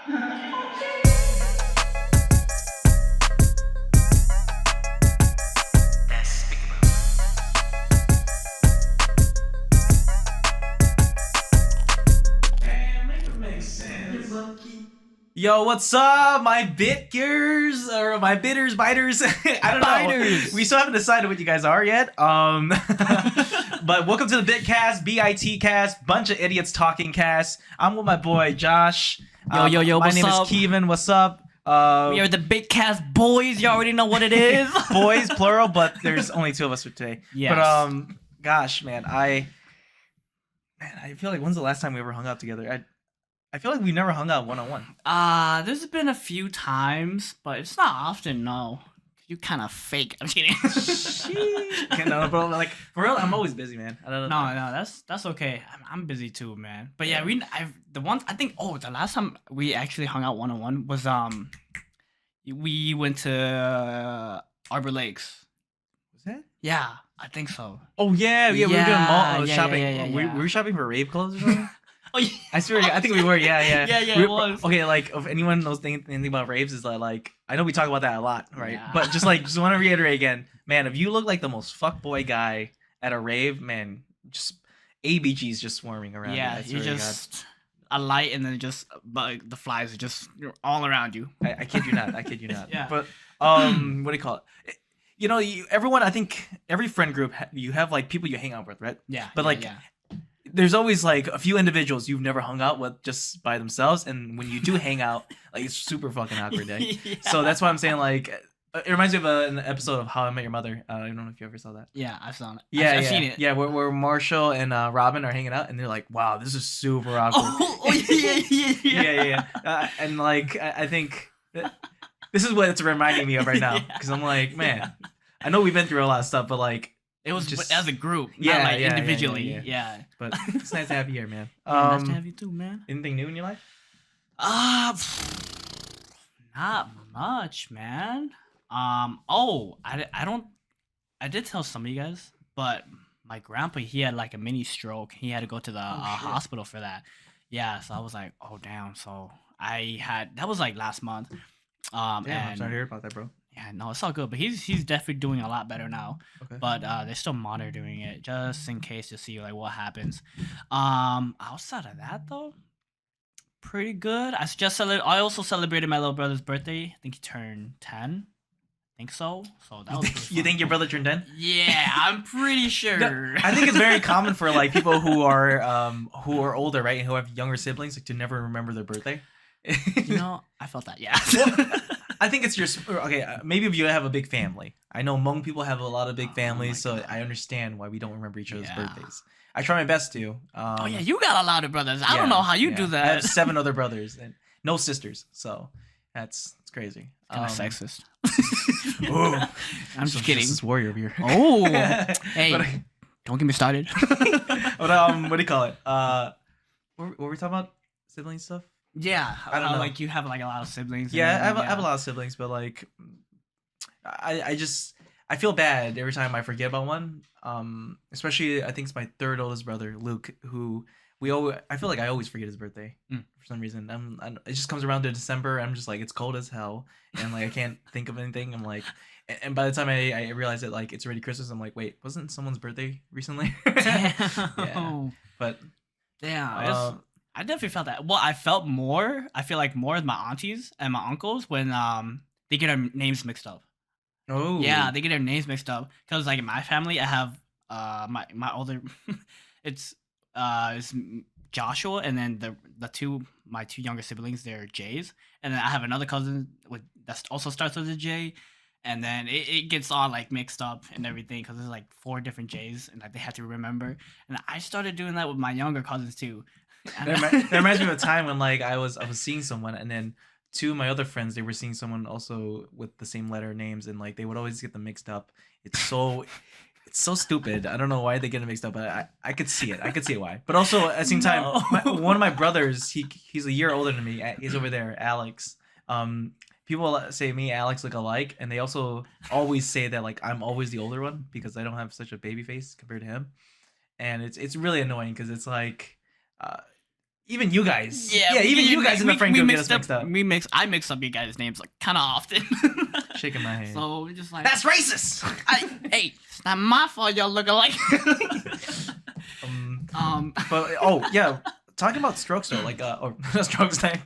Yo, what's up, my biters or my bitters, biters? I don't know. We still haven't decided what you guys are yet. But welcome to the Bitcast, B.I.T cast, Buncha Idiots talking cast. I'm with my boy Josh. Yo, my what's name up? is Keivin. What's up? We are the Bitcast boys. You already know what it is. Boys, plural, but there's only two of us for today. Yes. But gosh, man, I feel like when's the last time we ever hung out together? I feel like we never hung out one-on-one. There's been a few times, but it's not often. No, you kind of fake. I'm just kidding. No, bro, like for real, I'm always busy, man. I don't know. No, that's okay. I'm busy too, man. But yeah, the last time we actually hung out one-on-one was we went to Arbor Lakes. Was that? Yeah, I think so. Oh yeah, we were doing mall shopping. Yeah. We were shopping for rave clothes or something. Oh yeah. I swear, I think we were. Yeah. It was. Okay, like if anyone knows anything about raves, is that like I know we talk about that a lot, right? Yeah. But just want to reiterate again, man. If you look like the most fuckboy guy at a rave, man, just ABG's just swarming around. Yeah, you just a light and then just the flies are just all around you. I kid you not. Yeah. But what do you call it? You know, everyone. I think every friend group you have like people you hang out with, right? Yeah. But like. Yeah. There's always like a few individuals you've never hung out with just by themselves, and when you do hang out, like it's super fucking awkward, right? Yeah. So that's why I'm saying like it reminds me of an episode of How I Met Your Mother. I don't know if you ever saw that. Yeah, I've seen it. Yeah, I've seen it. Yeah, where Marshall and Robin are hanging out, and they're like, "Wow, this is super awkward." Yeah. And like I think this is what it's reminding me of right now because I'm like, man, I know we've been through a lot of stuff, but like. It was just as a group, yeah, not like yeah, individually. Yeah. But it's nice to have you here, man. Nice to have you too, man. Anything new in your life? Not much, man. I did tell some of you guys, but my grandpa, he had like a mini stroke. He had to go to the hospital for that. Yeah, so I was like, oh damn. So that was like last month. Damn, and I'm sorry to hear about that, bro. yeah, no, it's all good. But he's definitely doing a lot better now. Okay. But they're still monitoring it just in case to see like what happens. Outside of that though, pretty good. I also celebrated my little brother's birthday. I think he turned 10. I think so. So that was You think your brother turned 10? Yeah, I'm pretty sure. No, I think it's very common for like people who are older, right, and who have younger siblings, like to never remember their birthday. You know, I felt that. Yeah. I think it's okay. Maybe if you have a big family, I know Hmong people have a lot of big families, so God. I understand why we don't remember each other's birthdays. I try my best to. Oh yeah, you got a lot of brothers. I don't know how you do that. I have 7 other brothers and no sisters, so it's crazy. Kind of sexist. Ooh, I'm just kidding. This warrior over here. Oh, hey, don't get me started. But what do you call it? What were we talking about? Sibling stuff? Yeah, I don't know. Like you have like a lot of siblings. Yeah, I have a lot of siblings, but like, I feel bad every time I forget about one. Especially I think it's my 3rd oldest brother, Luke, who I feel like I always forget his birthday for some reason. It just comes around to December. I'm just like it's cold as hell, and like I can't think of anything. I'm like, and by the time I realize that like it's already Christmas, I'm like, wait, wasn't someone's birthday recently? Yeah, but yeah. I definitely felt that. Well, I feel like more with my aunties and my uncles when they get their names mixed up. Oh. Yeah, they get their names mixed up because like in my family I have my older it's Joshua, and then my two younger siblings, they're J's, and then I have another cousin that also starts with a J, and then it gets all like mixed up and everything because there's like 4 different J's and like they have to remember, and I started doing that with my younger cousins too. That reminds me of a time when like I was seeing someone, and then 2 of my other friends, they were seeing someone also with the same letter names, and like they would always get them mixed up. It's so stupid. I don't know why they get it mixed up, but I could see it. I could see why. But also at the same time, one of my brothers, he's a year older than me. He's over there, Alex. People say me and Alex look alike, and they also always say that like I'm always the older one because I don't have such a baby face compared to him. And it's really annoying because it's like even you guys. Yeah, Yeah, even you guys in the friend group get us mixed mixed up. I mix up you guys' names like kind of often. Shaking my head. So we're just like, That's racist. hey, it's not my fault y'all look alike. But oh yeah, talking about strokes though, like or strokes, right?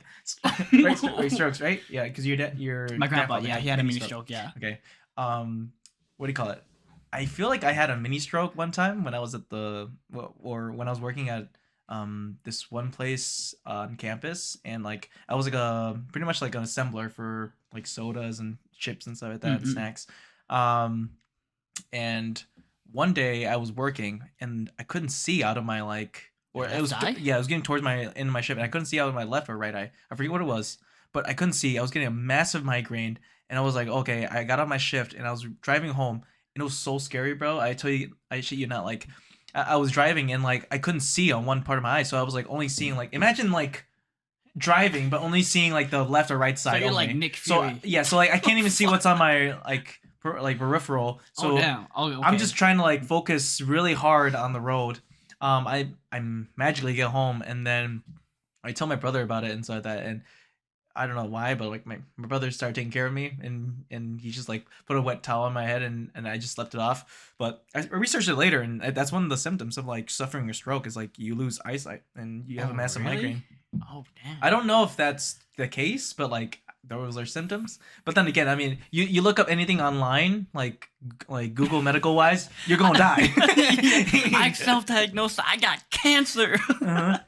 Strokes, right? Yeah, because your my grandpa, grandfather yeah, he had a mini stroke, yeah. Okay. What do you call it? I feel like I had a mini stroke one time when I was at or when I was working at this one place on campus, and like I was like a pretty much like an assembler for like sodas and chips and stuff like that, and snacks. And one day I was working and I couldn't see out of my like, or Your it was left eye? yeah, I was getting towards my in my shift and I couldn't see out of my left or right eye. I forget what it was, but I couldn't see. I was getting a massive migraine and I was like, okay, I got out my shift and I was driving home and it was so scary, bro. I tell you, I shit you not, like I was driving and like I couldn't see on one part of my eye, so I was like only seeing like, imagine like driving but only seeing like the left or right side. So you're only. like Nick Fury. So yeah, so like I can't even see what's on my like peripheral. So oh damn. Oh, okay. I'm just trying to like focus really hard on the road. I magically get home and then I tell my brother about it and stuff like that, and I don't know why, but like my brother started taking care of me, and he just like put a wet towel on my head, and I just slept it off. But I researched it later, and that's one of the symptoms of like suffering a stroke is like you lose eyesight and you have a massive really? migraine. Oh damn. I don't know if that's the case, but like those are symptoms. But then again, I mean, you look up anything online, like Google medical wise, you're gonna die. I self-diagnosed. I got cancer. Uh-huh.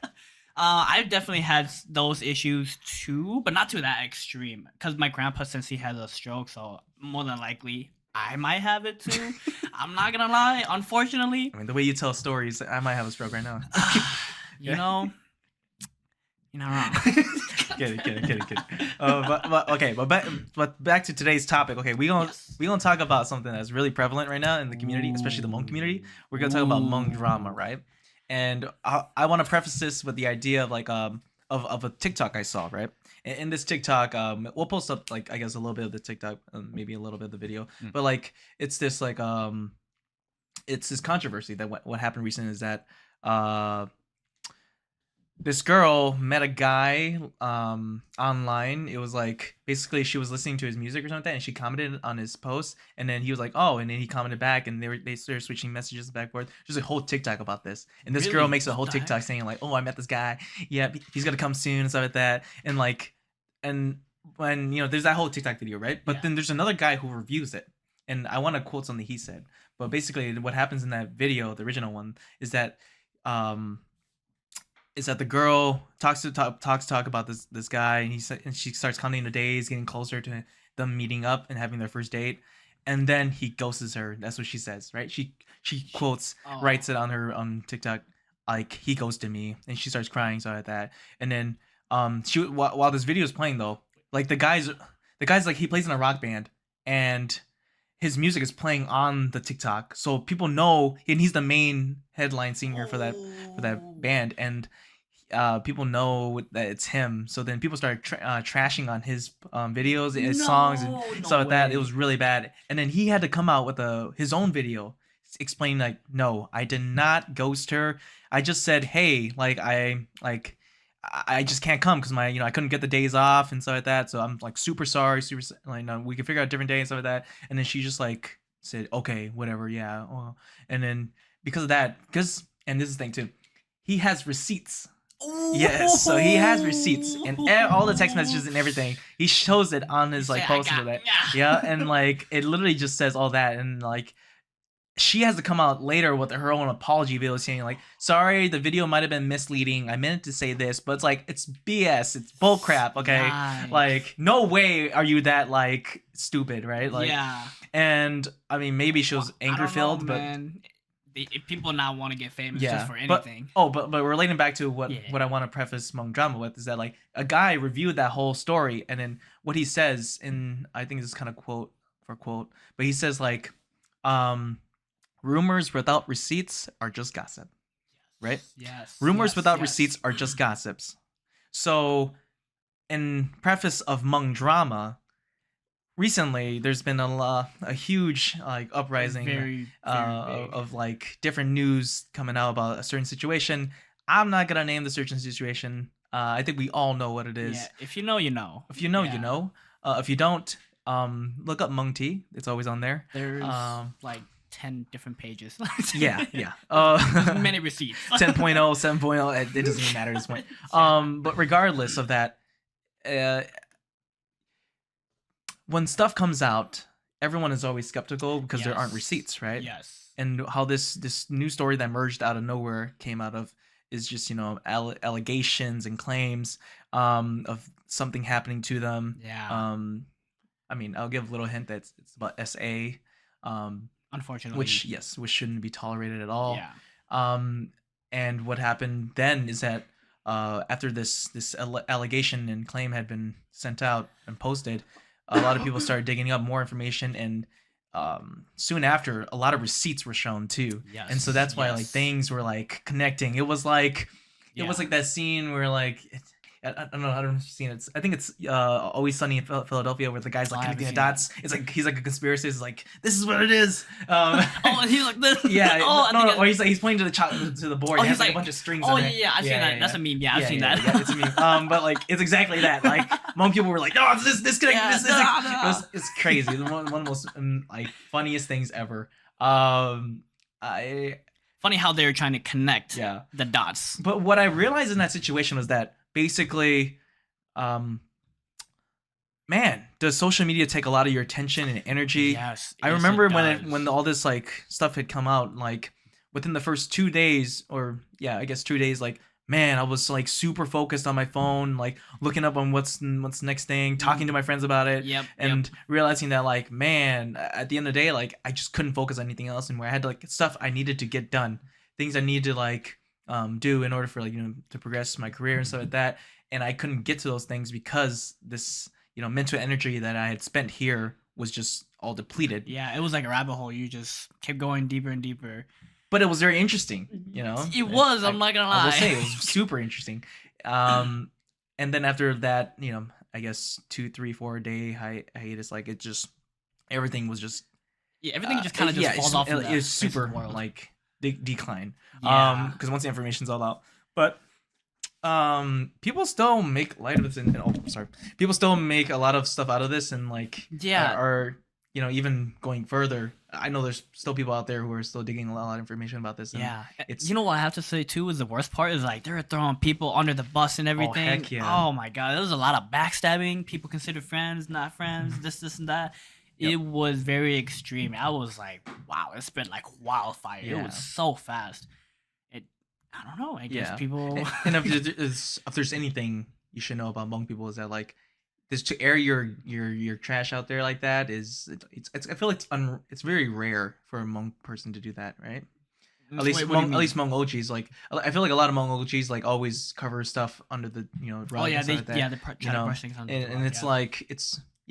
I've definitely had those issues too, but not to that extreme. Because my grandpa, since he had a stroke, so more than likely I might have it too. I'm not gonna lie. Unfortunately, I mean, the way you tell stories, I might have a stroke right now. you know, you're not wrong. Kidding. But back to today's topic. Okay, we gonna talk about something that's really prevalent right now in the community, especially the Hmong community. We're gonna talk about Hmong drama, right? And I want to preface this with the idea of like of a TikTok I saw, right? In this TikTok, we'll post up like I guess a little bit of the TikTok, maybe a little bit of the video, but like it's this like it's this controversy that what happened recently is that this girl met a guy online. It was like basically she was listening to his music or something, and she commented on his post, and then he was like, "Oh," and then he commented back, and they started switching messages back and forth. There's a whole TikTok about this, and this girl Really? makes a whole What the TikTok heck? saying like, "Oh, I met this guy. Yeah, he's gonna come soon," and stuff like that, and like, and when there's that whole TikTok video, right? But Yeah. then there's another guy who reviews it, and I want to quote something he said. But basically, what happens in that video, the original one, is that the girl talks about this guy, and she starts counting the days, getting closer to them meeting up and having their first date, and then he ghosts her. That's what she says, right? She quotes writes it on her TikTok, like he ghosted me, and she starts crying, so like that. And then she while this video is playing though, like the guy's like he plays in a rock band, and his music is playing on the TikTok, so people know, and he's the main headline singer for that band, and people know that it's him. So then people started trashing on his videos, and his songs, and stuff like that. It was really bad. And then he had to come out with his own video, explain like, no, I did not ghost her. I just said, hey, like I just can't come because my I couldn't get the days off and stuff like that. So I'm like super sorry, like no, we can figure out a different day and stuff like that. And then she just like said, okay, whatever, yeah. Well. And then because of that, and this is the thing too, he has receipts. Yes, so he has receipts and all the text messages and everything. He shows it on his like post and that. Yeah, and like it literally just says all that, and like she has to come out later with her own apology video saying like, sorry, the video might have been misleading. I meant to say this, but it's like it's BS. It's bullcrap. Okay, Nice. like no way are you that like stupid, right? Like, yeah. and I mean maybe she was I don't anger filled, know, but. man. If people not want to get famous Yeah, just for anything. But relating back to what Yeah. I want to preface Hmong drama with is that like a guy reviewed that whole story, and then what he says in, I think this is kind of quote for quote, but he says like, rumors without receipts are just gossip, right? Yes. Rumors yes, without yes. receipts are just gossips. So, in preface of Hmong drama, recently there's been a huge like uprising Very big. of like different news coming out about a certain situation. I'm not gonna name the search and situation. I think we all know what it is. Yeah, if you know, you know. If you know, you Yeah. know. If you don't, look up Hmong Tea. It's always on there. There's like 10 different pages. Yeah. There's many receipts. 10.0, 7.0. It doesn't even matter at this point. But regardless of that, when stuff comes out, everyone is always skeptical because there aren't receipts, right? Yes. And how this new story that emerged out of nowhere came out of is just allegations and claims of something happening to them. Yeah. I mean, I'll give a little hint that it's about SA, Unfortunately. which shouldn't be tolerated at all. Yeah. And what happened then is that after this allegation and claim had been sent out and posted, a lot of people started digging up more information, and soon after, a lot of receipts were shown too. Yes. And so that's why like things were like connecting. It was like that scene where like I don't know, I don't know if you've seen it. I think it's Always Sunny in Philadelphia, where the guy's like connecting the dots. It's like he's like a conspiracist. It's like, this is what it is. Oh, and he's like this. Yeah. No. Or he's playing to the board. Oh, he has he's like a bunch of strings. Oh on it. yeah, I've seen that. That's a meme. Yeah, I've seen that. Yeah, it's a meme. But like it's exactly that. Like Hmong people were like, no, it's this connect. Yeah, It's crazy. One of the most like funniest things ever. Funny how they're trying to connect the dots. But what I realized in that situation was that basically, man, does social media take a lot of your attention and energy? Yes. I remember when all this like stuff had come out, like within the first 2 days, or I guess 2 days, like, man, I was like super focused on my phone, like looking up on what's next thing, talking to my friends about it, and realizing that like, man, at the end of the day, like I just couldn't focus on anything else anymore. I had like stuff I needed to get done, things I needed to like do in order for like to progress my career and stuff like that, and I couldn't get to those things because this mental energy that I had spent here was just all depleted. Yeah, it was like a rabbit hole. You just kept going deeper and deeper. But it was very interesting, It was. I'm not gonna lie. I will say it was super interesting. And then after that, I guess 2, 3, 4 day hiatus, like it just everything was just everything just kind of just falls off. It was super like decline. Yeah. Because once the information's all out, but people still make light of this, and people still make a lot of stuff out of this, and like are even going further. I know there's still people out there who are still digging a lot of information about this. And it's what I have to say too is the worst part is like they're throwing people under the bus and everything. Oh, heck yeah. Oh my god, there was a lot of backstabbing. People considered friends, not friends. This and that. Yep. It was very extreme. I was like, wow, it spread like wildfire. It was so fast. I don't know. I guess people. And if there's anything you should know about Hmong people, is that like this, to air your trash out there like that is it's I feel like it's very rare for a Hmong person to do that, right? At least Hmong OGs, like I feel like a lot of Hmong OGs like always cover stuff under the rug. They try to brush things under the rug, and it's like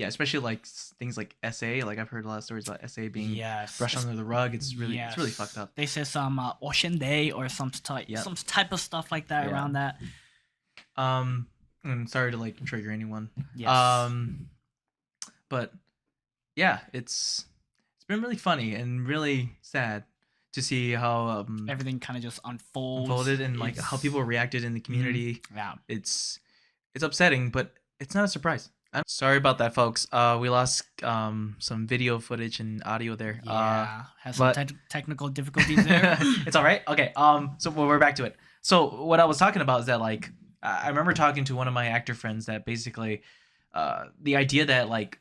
especially like things like SA. Like I've heard a lot of stories about SA being brushed under the rug. It's really fucked up. They say some Ocean Day or some type of stuff like that around that. I'm sorry to like trigger anyone. Yes. But yeah, it's been really funny and really sad to see how everything kind of just unfolded, and like how people reacted in the community. Yeah, it's upsetting, but it's not a surprise. I'm sorry about that, folks. We lost some video footage and audio there. Yeah, has some technical difficulties there. It's all right. Okay. So we're back to it. So what I was talking about is that like I remember talking to one of my actor friends that basically the idea that like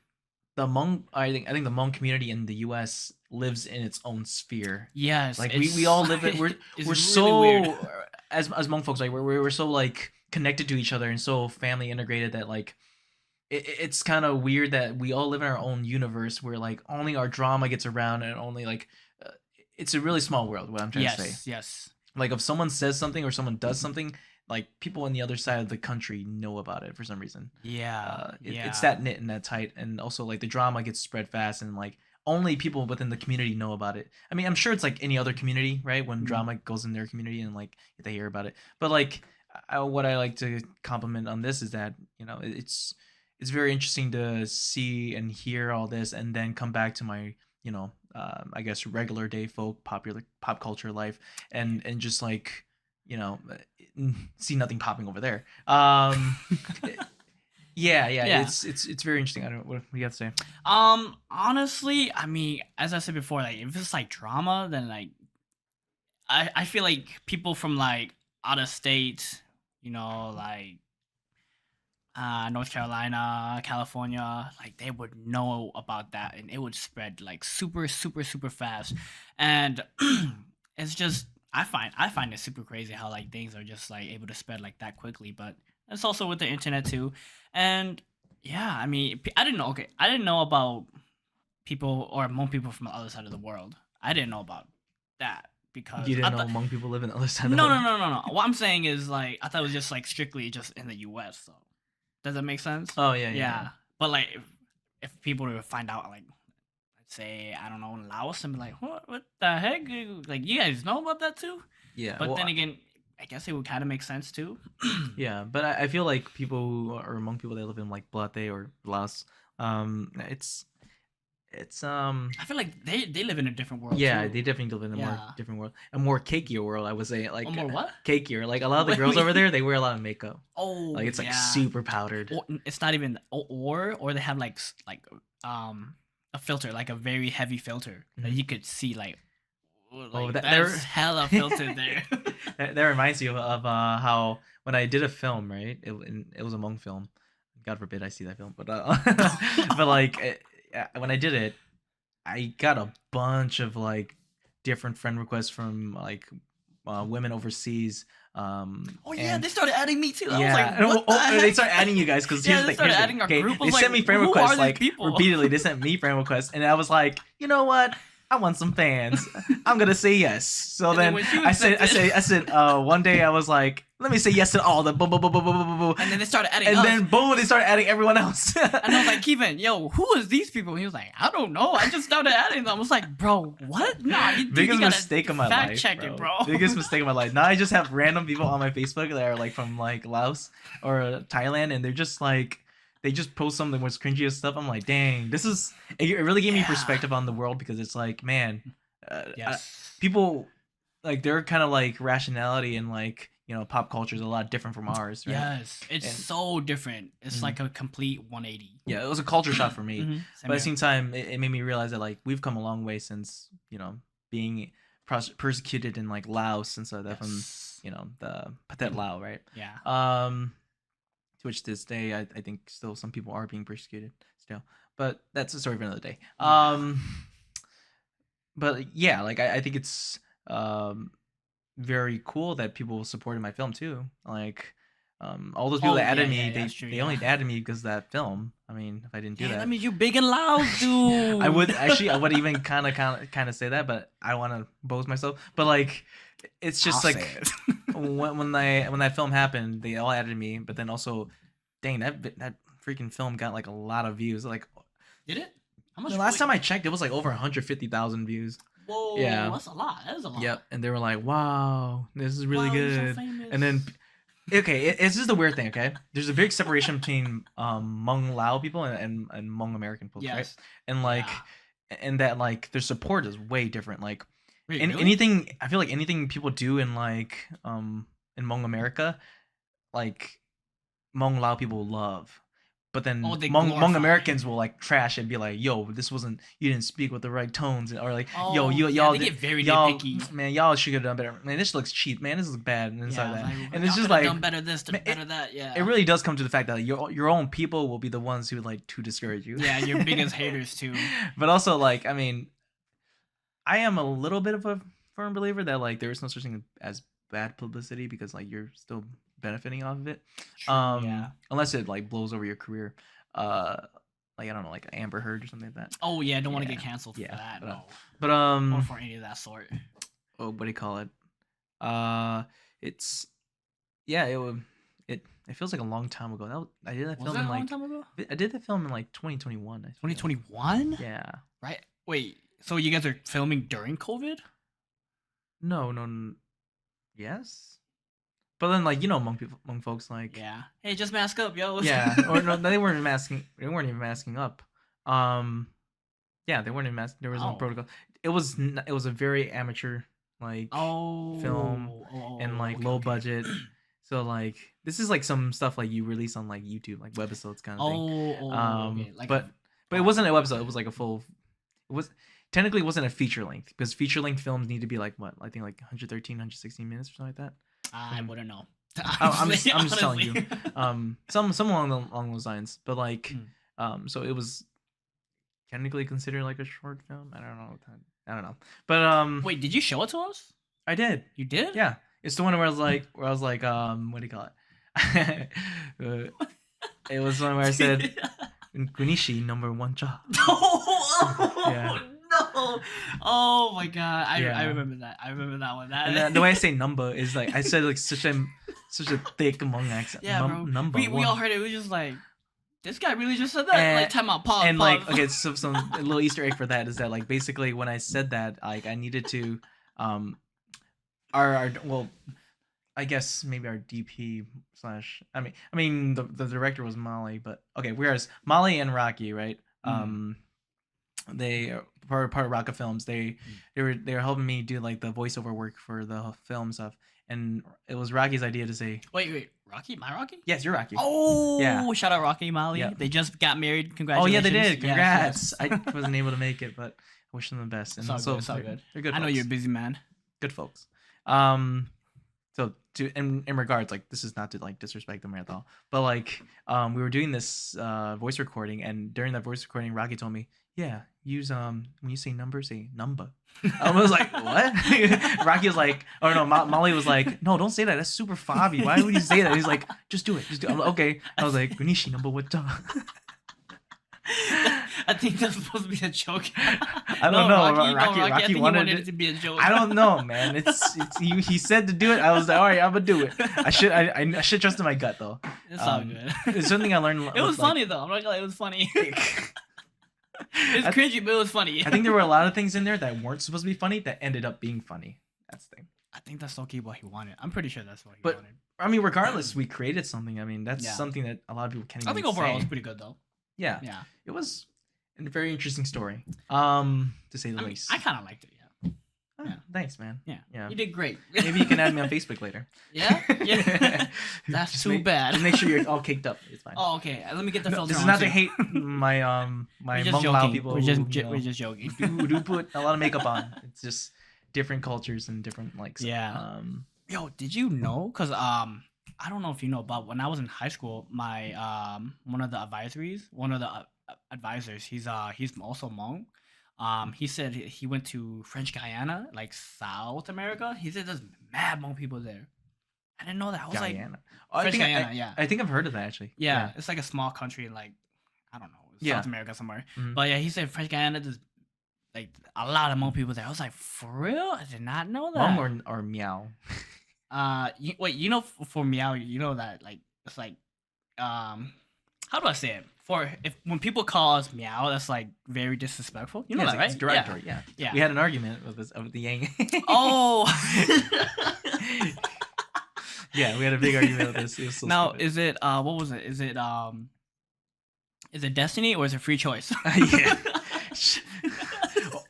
the Hmong, I think the Hmong community in the U.S. lives in its own sphere. Yes, like we all live it. We're really so weird. as Hmong folks, like we're so like connected to each other and so family integrated that like it's kind of weird that we all live in our own universe where like only our drama gets around, and only like it's a really small world. What I'm trying to say. Yes. Like if someone says something or someone does something, like people on the other side of the country know about it for some reason. It's that knit and that tight, and also like the drama gets spread fast, and like only people within the community know about it. I mean, I'm sure it's like any other community, right? When drama goes in their community and like they hear about it, but like what I like to compliment on this is that it's very interesting to see and hear all this, and then come back to my I guess regular day pop culture life, and just like see nothing popping over there. Yeah, Yeah. it's very interesting. I don't. What do you have to say? Honestly, I mean, as I said before, like if it's like drama, then like I feel like people from like out of state, like North Carolina, California, like they would know about that and it would spread like super, super, super fast. And it's just I find it super crazy how like things are just like able to spread like that quickly. But it's also with the internet too. And yeah, I mean, I didn't know. Okay, I didn't know about people or Hmong people from the other side of the world. I didn't know about that because You I didn't know thought. Hmong people live in the other side of the No, world? no, no, no, no. What I'm saying is like I thought it was just like strictly just in the U.S. So does that make sense? Oh yeah, Yeah. But like if people were to find out like let's say I don't know in Laos and be like what the heck like you guys know about that too? yeah. But Well, then again, I guess it would kind of make sense too. yeah, but I feel like people who are Hmong people that live in like B.I.T or Laos, it's I feel like they live in a different world yeah, too. they definitely live in a more Yeah. different world, a more cakier world. I would say like Or more what? cakier. Like a lot of the Wait, girls over wait. there, they wear a lot of makeup. Oh Like it's like yeah. super powdered. Or it's not even or they have like a filter like a very heavy filter that Mhm. you could see like Oh, that that's hella filtered there. that reminds you of how when I did a film, right? It was a Hmong film. God forbid I see that film, but but like when I did it, I got a bunch of like different friend requests from like women overseas. Oh yeah, And they started adding me too. I was yeah, like, and, what the and heck? they start adding you guys because Yeah, here's they the thing. started adding our Okay, group. I they was sent like, me friend who are requests these like people? repeatedly. They sent me friend requests, and I was like, you know what? I want some fans. I'm gonna say yes. So And then then when she I said, accepted- one day I was like, let me say yes to all the boom, boom, boom, boom, boom, boom, boom, And then they started adding and us. then boom, they started adding everyone else. And I was like, Keivin, yo, who is these people? And he was like, I don't know. I just started adding them. I was like, bro, what? Nah, you Biggest gotta mistake of my fact life, check bro. it, bro. Biggest mistake of my life. Now I just have random people on my Facebook that are like from like Laos or Thailand, and they're just like they just post something with cringy stuff. I'm like, dang, this is it really gave me Yeah. perspective on the world because it's like, man, Yes. people like their kind of like rationality and like pop culture is a lot different from ours, right? Yes. It's And- so different. It's Mhm. like a complete 180. Yeah, it was a culture shock for me. Mhm. But at the same time, it made me realize that like we've come a long way since being persecuted in like Laos since that from Yes. the Pathet Lao, right? Yeah. To which this day I think still some people are being persecuted still, but that's a story for another day. Yeah. But yeah, like I think it's very cool that people supported my film too. Like all those people Oh, that added yeah, me, yeah, that's true, they only yeah. added me because of that film. I mean, if I didn't do Yeah, that, that means you big and loud, dude. I would actually, I would even kind of say that, but I want to boast myself. But like, it's just I'll like say it. when that film happened, they all added me. But then also, dang, that freaking film got like a lot of views. Like Did it? How much? the last time I checked, it was like over 150,000 views. Whoa, Yeah. that's a lot. That is a lot. Yep, and they were like, "Wow, this is really Wow, you're so good." famous. And then, okay, it's just a weird thing. Okay, there's a big separation between Hmong Lao people and Hmong American folks, right? Yes. And like, Yeah. and that like their support is way different. Like, Wait, really? anything I feel like anything people do in like in Hmong America, like Hmong Lao people love. But then Oh, they Hmong glorify. Americans will like trash it and be like, "Yo, this wasn't. You didn't speak with the right tones," or like, "Yo, Oh, yeah, y'all they did- get very y'all, nitpicky. man, y'all should have done better. Man, this looks cheap. Man, this looks bad." And it's Yeah, like that. like, And y'all it's just could've like done better this, man, better that. Yeah. it really does come to the fact that your own people will be the ones who like to discourage you. Yeah, your biggest haters too. But also, like, I mean, I am a little bit of a firm believer that like there is no such thing as bad publicity because like you're still benefiting off of it. True, yeah. Unless it like blows over your career. Like I don't know, like Amber Heard or something like that. Oh yeah, I don't want to Yeah, get canceled for yeah, that. but, No. But Or for any of that sort. oh, what do you call it? It's yeah, it feels like a long time ago. I did that Was film that in a long like time ago? I did that film in like 2021. I feel. 2021? Yeah. Right. Wait. So you guys are filming during COVID? No. Yes. But then like Hmong folks like Yeah. Hey, just mask up, yo. yeah, or no, they weren't masking. They weren't even masking up. Yeah, they weren't even masking. There was no Oh. protocol. It was a very amateur like Oh. film Oh, and like okay, low okay. budget. So like this is like some stuff like you release on like YouTube, like webisodes kind of thing. Okay. Like, But it wasn't a website. It was like a full. It was technically it wasn't a feature length because feature length films need to be like what I think like 113, 116 minutes or something like that. I wouldn't know. I'm just telling you. Honestly. Some along those lines. But like, so it was technically considered like a short film. I don't know. I don't know. But Wait, did you show it to us? I did. You did? Yeah, it's the one where I was like, what do you call it? It was one where I said, "Kunishi number one job." Yeah. No! Oh my god! I Yeah. remember that. I remember that one. That And then the way I say number is like I said like such a thick Hmong accent. yeah, bro. Number We all heard it. We were just like, this guy really just said that. Like, time out, pause. And like, okay, so some a little Easter egg for that is that like basically when I said that, like I needed to, our well, I guess maybe our DP slash I mean the director was Molly, but okay, whereas Molly and Rocky, right? They are part of Rocka Films. They were helping me do like the voiceover work for the film stuff, and it was Rocky's idea to say, wait, Rocky, my Rocky? yes, you're Rocky. Oh, yeah. Shout out Rocky, Molly. Yeah. They just got married. Oh Congratulations. yeah, they did. Congrats. Yes. I wasn't able to make it, but I wish them the best. And It's all good. They're good. I know folks. you're a busy man. Good folks. So to in regards, like this is not to like disrespect them at all, but like we were doing this voice recording, and during that voice recording, Rocky told me, yeah, use when you say number, say number. I was like, what? Rocky was like, oh no, Molly was like, no, don't say that. That's super fobby. Why would you say that? He's like, just do it. Just do it. I'm like, okay. I was like, Gunishi number what? I think that's supposed to be a joke. I don't know. Rocky I think wanted it to be a joke. I don't know, man. It's he said to do it. I was like, all right, I'm gonna do it. I should trust in my gut though. It's all good. It's something I learned. It was funny though. I'm not gonna lie, it was funny. It's cringy, but it was funny. I think there were a lot of things in there that weren't supposed to be funny that ended up being funny. That's the thing. I think that's okay what he wanted. I'm pretty sure that's what he But wanted. I mean, regardless, we created something. I mean, that's Yeah. something that a lot of people can't. I Even think overall say. it was pretty good though. Yeah, Yeah. it was a very interesting story. To say the least. I kind of liked it. Yeah. Oh, yeah. Thanks, man. Yeah. You did great. Maybe you can add me on Facebook later. Yeah. That's Just too bad. Just make sure you're all caked up. It's fine. Oh, okay. Let me get the filter. This is on not too. to hate my We're just Hmong Lao joking. people. We're just who joking. who do put a lot of makeup on. It's just different cultures and different likes. Yeah. Yo, did you know? Cause I don't know if you know, but when I was in high school, my one of the advisors, he's also Hmong. He said he went to French Guiana, like South America. He said there's mad Hmong people there. I didn't know that. I was Guyana. like, French I think Guiana, yeah. I think I've heard of that actually. Yeah, it's like a small country in like, I don't know, South America somewhere. Mhm. But yeah, he said French Guiana, there's like a lot of Hmong people there. I was like, for real? I did not know that. Hmong or meow. Wait, you know, for meow, you know that like it's like, how do I say it? When people call us meow, that's like very disrespectful. You know that, right? It's derogatory. Yeah. Yeah. We had an argument with the Yang. Oh. Yeah, we had a big argument with this. It was so now, stupid. is it what was it? Is it destiny or is it free choice? Yeah.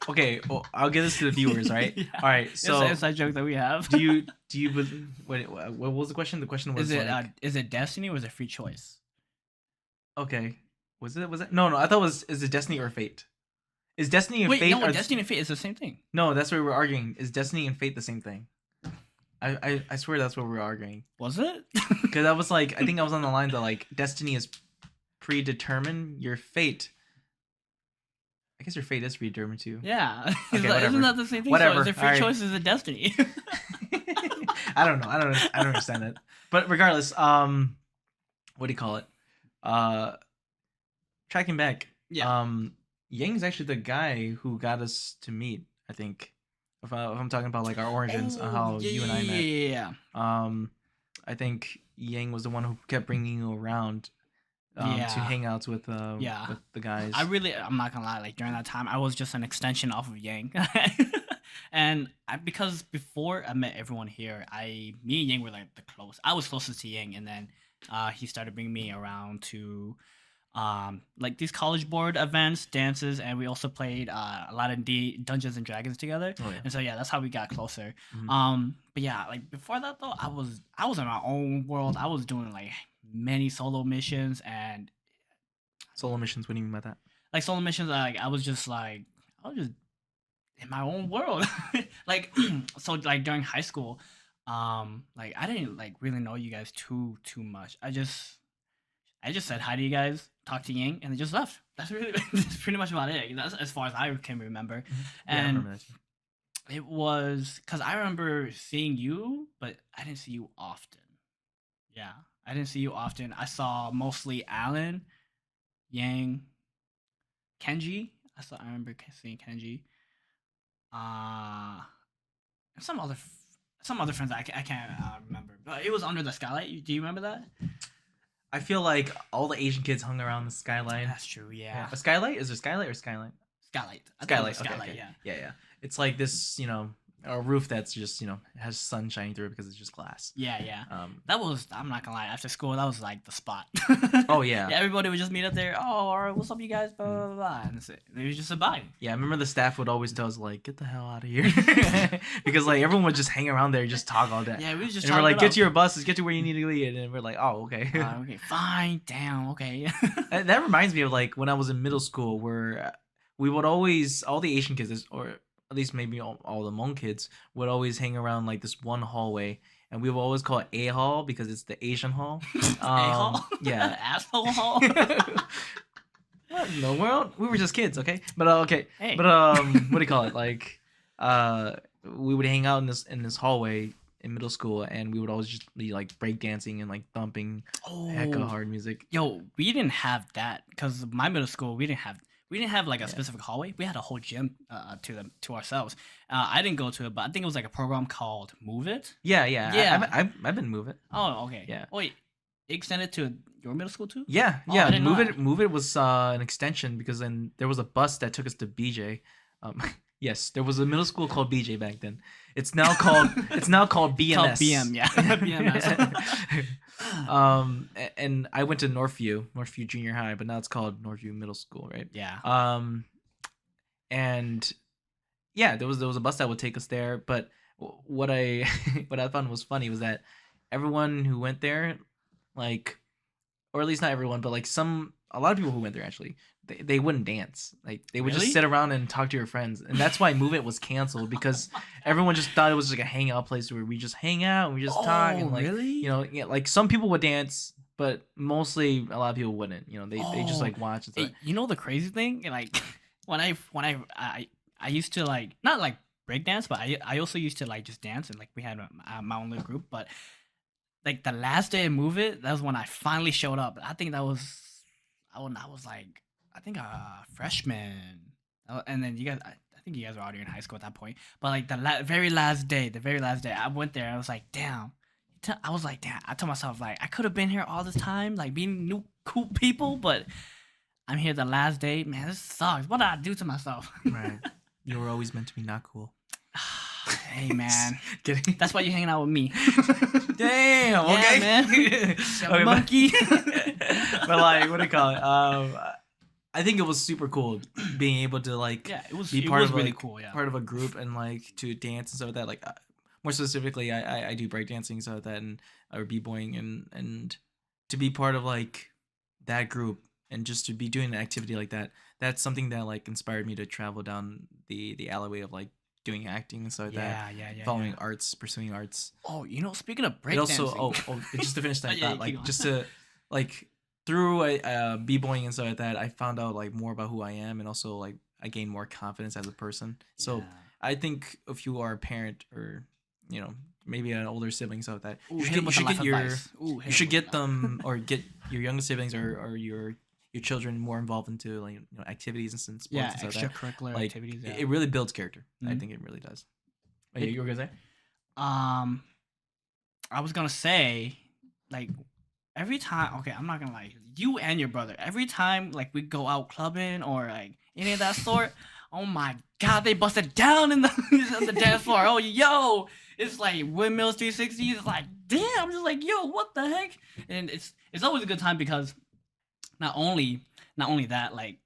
Okay, well, I'll give this to the viewers, right? Yeah. All right, It's so an inside joke that we have. do you wait, what was the question? The question was Is it destiny or is it free choice? okay. Was it? No, I thought is it destiny or fate? Is destiny and Wait, fate? no, destiny and fate is the same thing. No, that's what we were arguing. Is destiny and fate the same thing? I swear that's what we were arguing. Was it? Because I was like, I think I was on the line that like destiny is predetermined. Your fate. I guess your fate is predetermined too. Yeah. Okay, Isn't that the same thing? Whatever. So is it free All right. choice or is it destiny? I don't know. I don't understand it. But regardless, what do you call it? Tracking back. Yeah. Yang is actually the guy who got us to meet. I think, if I'm talking about like our origins, on how you and I met. Yeah. I think Yang was the one who kept bringing you around. To hangouts with the guys. I'm not gonna lie, like during that time I was just an extension off of Yang. And because before I met everyone here, me and Yang were like I was closest to Yang, and then he started bringing me around to like these college board events, dances, and we also played a lot of Dungeons and Dragons together. Oh yeah. And so yeah, that's how we got closer. Mhm. But yeah, like before that though, I was in my own world. I was doing like many solo missions and Solo missions. What do you mean by that? like solo missions. Like I was just in my own world. Like so like during high school, like I didn't like really know you guys too much. I just said hi to you guys, talked to Ying, and they just left. That's really that's pretty much about it. That's as far as I can remember. Mhm. Yeah, I And remember that too. it was because I remember seeing you, but I didn't see you often. Yeah, I didn't see you often. I saw mostly Alan, Yang, Kenji. I remember seeing Kenji. Uh, and some other friends I can't remember, but it was under the skylight. Do you remember that? I feel like all the Asian kids hung around the skyline. That's true. Yeah, A skylight? Is there skylight or skyline? skylight. I thought it Skylight. was Okay, skylight. okay. Yeah. Yeah. It's like this, a roof that's just, has sun shining through it because it's just glass. Yeah. Um, That was, I'm not gonna lie, after school, that was like the spot. Oh, yeah. Yeah, everybody would just meet up there. Oh, all right, what's up, you guys? Blah, blah, blah, blah. And that's it. It was just a vibe. Yeah, I remember the staff would always tell us, like, get the hell out of here. Because, like, everyone would just hang around there and just talk all day. Yeah, we was just And we're like, talking get to your buses, get to where you need to be. And we're like, oh, okay. okay, fine, down, okay. And that reminds me of, like, when I was in middle school where we would always, all the Asian kids, or at least maybe all the Hmong kids, would always hang around, like, this one hallway. And we would always call it A hall because it's the Asian hall. A-hole? Yeah. Asshole hall? What in the world? We were just kids, okay? But okay. Hey. But what do you call it? Like, we would hang out in this hallway in middle school, and we would always just be like breakdancing and like thumping hecka hard music. Yo, we didn't have that because my middle school, we didn't have like a Yeah. specific hallway. We had a whole gym to ourselves. I didn't go to it, but I think it was like a program called Move It. Yeah. Yeah. I've been moving. Oh, okay. Yeah. Wait, it extended to your middle school too? Yeah. Oh, I didn't know that. Move it was an extension because then there was a bus that took us to BJ. Yes, there was a middle school called BJ back then. It's now called BMS. Called BM, yeah. BMS. And I went to Northview Junior High, but now it's called Northview Middle School, right? Yeah. And yeah, there was a bus that would take us there. But what I what I found was funny was that everyone who went there, like, or at least not everyone, but like a lot of people who went there actually, they wouldn't dance. Like they would Really? just sit around and talk to your friends, and that's why Move It was canceled because everyone just thought it was like a hangout place where we just hang out and we just talk and like really? yeah, like some people would dance, but mostly a lot of people wouldn't. They just like watch and stuff. Hey, you know the crazy thing? Like when I used to like not like break dance, but I also used to like just dance and like we had my own little group. But like the last day of Move It, that was when I finally showed up. I think that was I was like I think a freshman, and then you guys. I think you guys were already in high school at that point. But like the very last day, I went there. I was like, damn. I was like, damn. I told myself like I could have been here all this time, like being new cool people, but I'm here the last day. Man, this sucks. What did I do to myself? Right. You were always meant to be not cool. Hey man, Kidding. that's why you're hanging out with me. Damn. Yeah, Okay, man. Okay, but- Monkey. But like, what do you call it? I think it was super cool being able to like Yeah, it was. be It part was of really like, cool. Yeah. part of a group and like to dance and stuff like that. Like more specifically, I do breakdancing and stuff like that, and or b-boying and to be part of like that group and just to be doing an activity like that. That's something that like inspired me to travel down the alleyway of like doing acting and stuff like that. Yeah. Following arts, pursuing arts. Oh, speaking of It breakdancing. also just to finish that Yeah, thought, keep like going. just to like through b-boying and stuff like that, I found out like more about who I am, and also like I gained more confidence as a person. So Yeah. I think if you are a parent or maybe an older sibling, so that Ooh, you hit should him with the life get your advice. Ooh, hit you him should with get the- them or get your younger siblings or your children more involved into like activities and sports Yeah, and stuff like that. extracurricular Like activities. Yeah. it really builds character. I Mhm. think it really does. Oh, yeah, you were gonna say? I was gonna say, like, every time. Okay, I'm not gonna lie. You and your brother. Every time, like, we go out clubbing or like any of that sort. Oh my god, they busted down in the on the dance floor. Oh yo, it's like windmills 360. It's like damn. I'm just like yo, what the heck? And it's always a good time because not only that, like,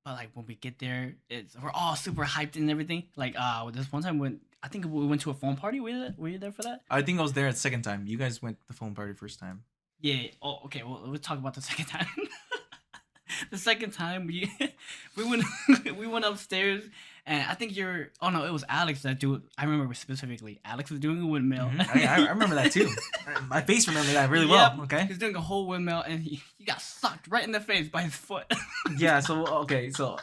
but like when we get there, we're all super hyped and everything. Like this one time when I think we went to a phone party. Were you there for that? I think I was there at the second time. You guys went to the phone party first time. Yeah. Oh, okay. Well, let's talk about the second time. The second time we went we went upstairs, and I think oh no, it was Alex that do. I remember specifically Alex was doing a windmill. I remember that too. My face remember that really well. Okay. He's doing a whole windmill, and he got sucked right in the face by his foot. Yeah. So okay. So